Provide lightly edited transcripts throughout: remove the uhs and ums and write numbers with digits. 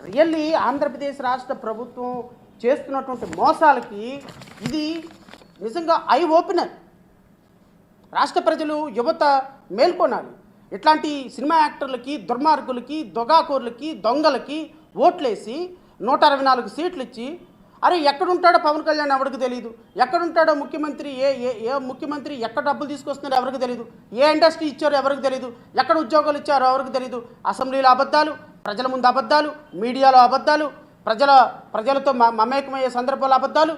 Really Andhra Pradesh రాష్ట్ర ప్రభుత్వం చేస్తున్నటువంటి మోసాలకి ఇది నిజంగా ఐ ఓపెనర్. రాష్ట్ర ప్రజలు యువత మేల్కొనాలి. ఇట్లాంటి సినిమా యాక్టర్లకి, దుర్మార్గులకి, దొగాకోర్లకి, దొంగలకి ఓట్లేసి 164 సీట్లు ఇచ్చి, అరే ఎక్కడుంటాడో పవన్ కళ్యాణ్ ఎవరికి తెలియదు, ఎక్కడుంటాడో ముఖ్యమంత్రి, ఏ ముఖ్యమంత్రి ఎక్కడ డబ్బులు తీసుకొస్తున్నారో ఎవరికి తెలియదు, ఏ ఇండస్ట్రీ ఇచ్చారో ఎవరికి తెలియదు, ఎక్కడ ఉద్యోగాలు ఇచ్చారో ఎవరికి తెలియదు. అసెంబ్లీలో అబద్ధాలు, ప్రజల ముందు అబద్ధాలు, మీడియాలో అబద్ధాలు, ప్రజలతో మమేకమయ్యే సందర్భాలు అబద్ధాలు,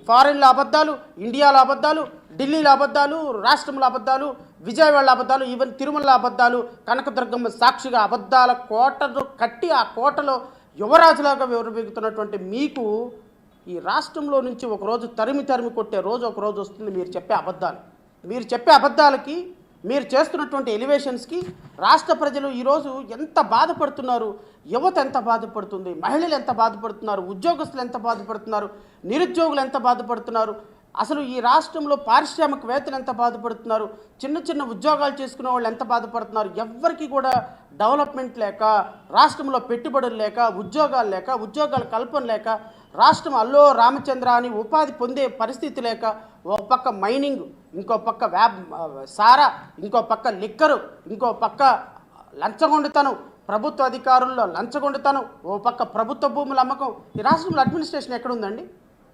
ఫారిన్లో అబద్ధాలు, ఇండియాలో అబద్ధాలు, ఢిల్లీలో అబద్ధాలు, రాష్ట్రంలో అబద్ధాలు, విజయవాడలో అబద్ధాలు, ఈవెన్ తిరుమలలో అబద్ధాలు, కనకదుర్గమ్మ సాక్షిగా అబద్ధాల కోటను కట్టి ఆ కోటలో యువరాజులాగా వివరబెగుతున్నటువంటి మీకు ఈ రాష్ట్రంలో నుంచి ఒకరోజు తరిమి కొట్టే రోజు ఒకరోజు వస్తుంది. మీరు చెప్పే అబద్ధాలకి, మీరు చేస్తున్నటువంటి ఎలివేషన్స్కి రాష్ట్ర ప్రజలు ఈరోజు ఎంత బాధపడుతున్నారు, యువత ఎంత బాధపడుతుంది, మహిళలు ఎంత బాధపడుతున్నారు, ఉద్యోగస్తులు ఎంత బాధపడుతున్నారు, నిరుద్యోగులు ఎంత బాధపడుతున్నారు, అసలు ఈ రాష్ట్రంలో పారిశ్రామికవేత్తలు ఎంత బాధపడుతున్నారు, చిన్న ఉద్యోగాలు చేసుకునే వాళ్ళు ఎంత బాధపడుతున్నారు. ఎవ్వరికి కూడా డెవలప్మెంట్ లేక, రాష్ట్రంలో పెట్టుబడులు లేక, ఉద్యోగాలు లేక, ఉద్యోగాల కల్పన లేక, రాష్ట్రం అల్లో రామచంద్ర అని ఉపాధి పొందే పరిస్థితి లేక, ఒక పక్క మైనింగ్, ఇంకో పక్క సారా, ఇంకో పక్క లిక్కరు, ఇంకో పక్క లంచగొండితనం, ప్రభుత్వ అధికారుల్లో లంచగొండితనం, ఓ పక్క ప్రభుత్వ భూముల అమ్మకం. ఈ రాష్ట్రంలో అడ్మినిస్ట్రేషన్ ఎక్కడుందండి?